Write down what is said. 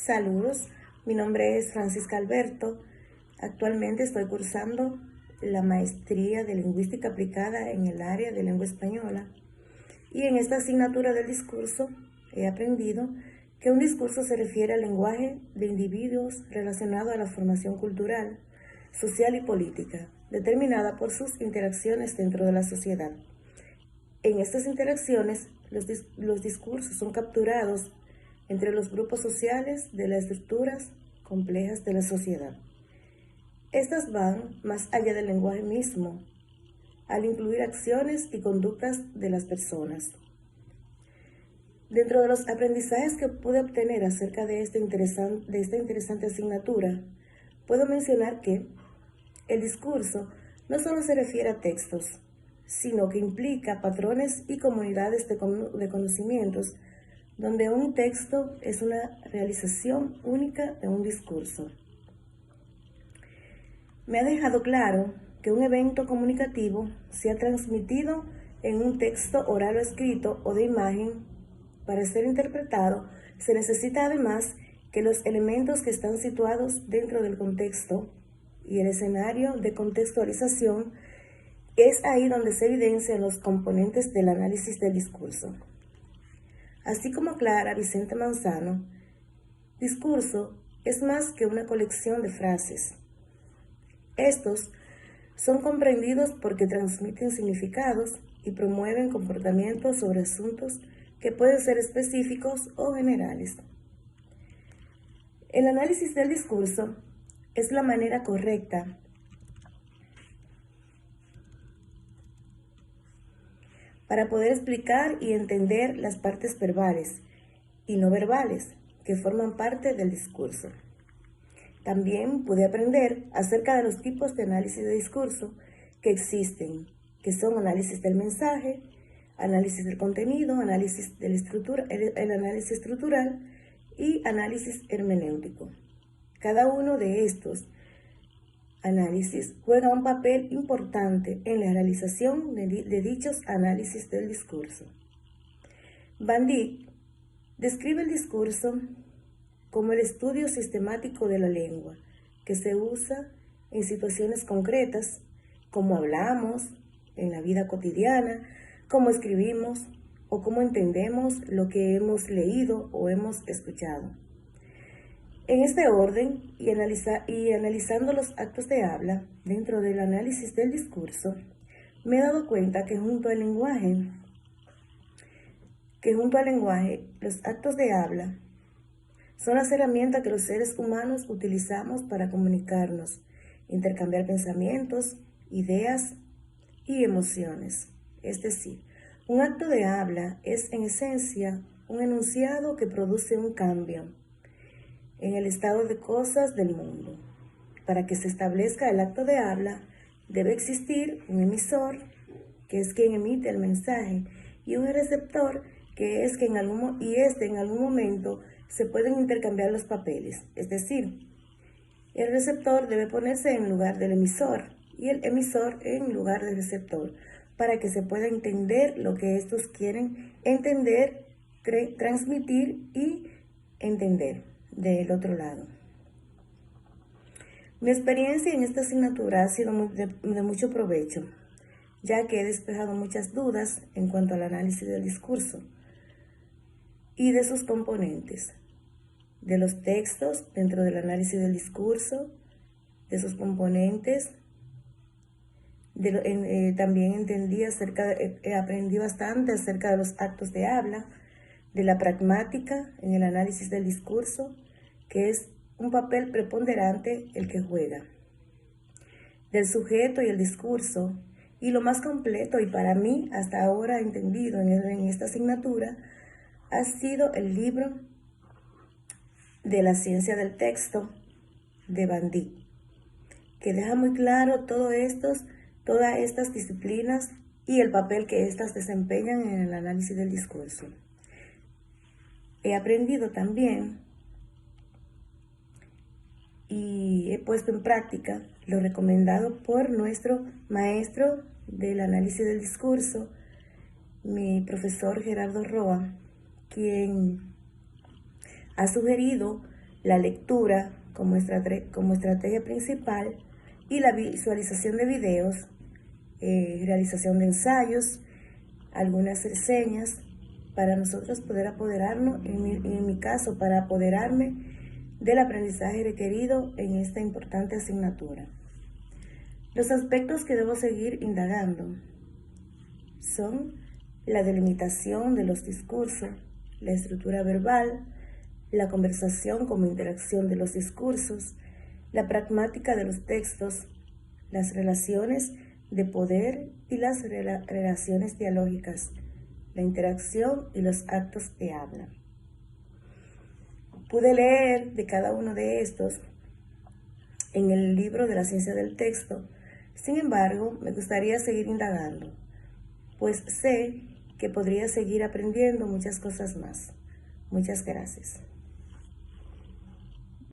Saludos, mi nombre es Francisca Alberto. Actualmente estoy cursando la maestría de Lingüística Aplicada en el área de lengua española y en esta asignatura del discurso he aprendido que un discurso se refiere al lenguaje de individuos relacionado a la formación cultural, social y política, determinada por sus interacciones dentro de la sociedad. En estas interacciones, los discursos son capturados entre los grupos sociales de las estructuras complejas de la sociedad. Estas van más allá del lenguaje mismo, al incluir acciones y conductas de las personas. Dentro de los aprendizajes que pude obtener acerca de esta interesante asignatura, puedo mencionar que el discurso no solo se refiere a textos, sino que implica patrones y comunidades de conocimientos, donde un texto es una realización única de un discurso. Me ha dejado claro que un evento comunicativo sea transmitido en un texto oral o escrito o de imagen. Para ser interpretado, se necesita además que los elementos que están situados dentro del contexto y el escenario de contextualización es ahí donde se evidencian los componentes del análisis del discurso. Así como aclara Vicente Manzano, discurso es más que una colección de frases. Estos son comprendidos porque transmiten significados y promueven comportamientos sobre asuntos que pueden ser específicos o generales. El análisis del discurso es la manera correcta para poder explicar y entender las partes verbales y no verbales que forman parte del discurso. También pude aprender acerca de los tipos de análisis de discurso que existen, que son análisis del mensaje, análisis del contenido, análisis de la estructura, el análisis estructural y análisis hermenéutico. Cada uno de estos análisis juega un papel importante en la realización de dichos análisis del discurso. Van Dijk describe el discurso como el estudio sistemático de la lengua, que se usa en situaciones concretas, como hablamos, en la vida cotidiana, cómo escribimos o cómo entendemos lo que hemos leído o hemos escuchado. En este orden y analizando los actos de habla dentro del análisis del discurso, me he dado cuenta que junto al lenguaje, los actos de habla son las herramientas que los seres humanos utilizamos para comunicarnos, intercambiar pensamientos, ideas y emociones. Es decir, un acto de habla es en esencia un enunciado que produce un cambio en el estado de cosas del mundo. Para que se establezca el acto de habla, debe existir un emisor, que es quien emite el mensaje, y un receptor, que es que en algún momento se pueden intercambiar los papeles. Es decir, el receptor debe ponerse en lugar del emisor y el emisor en lugar del receptor, para que se pueda entender lo que estos quieren entender, transmitir y entender del otro lado. Mi experiencia en esta asignatura ha sido de mucho provecho, ya que he despejado muchas dudas en cuanto al análisis del discurso y de sus componentes, de los textos dentro del análisis del discurso, de sus componentes. También aprendí bastante acerca de los actos de habla, de la pragmática en el análisis del discurso, que es un papel preponderante el que juega, del sujeto y el discurso, y lo más completo y para mí hasta ahora entendido en esta asignatura ha sido el libro de la ciencia del texto de Van Dijk, que deja muy claro todas estas disciplinas y el papel que éstas desempeñan en el análisis del discurso. He aprendido también y he puesto en práctica lo recomendado por nuestro maestro del análisis del discurso, mi profesor Gerardo Roa, quien ha sugerido la lectura como estrategia principal y la visualización de videos, realización de ensayos, algunas reseñas, para nosotros poder apoderarnos, en mi caso, para apoderarme del aprendizaje requerido en esta importante asignatura. Los aspectos que debo seguir indagando son la delimitación de los discursos, la estructura verbal, la conversación como interacción de los discursos, la pragmática de los textos, las relaciones de poder y las relaciones dialógicas, la interacción y los actos de habla. Pude leer de cada uno de estos en el libro de la ciencia del texto. Sin embargo, me gustaría seguir indagando, pues sé que podría seguir aprendiendo muchas cosas más. Muchas gracias.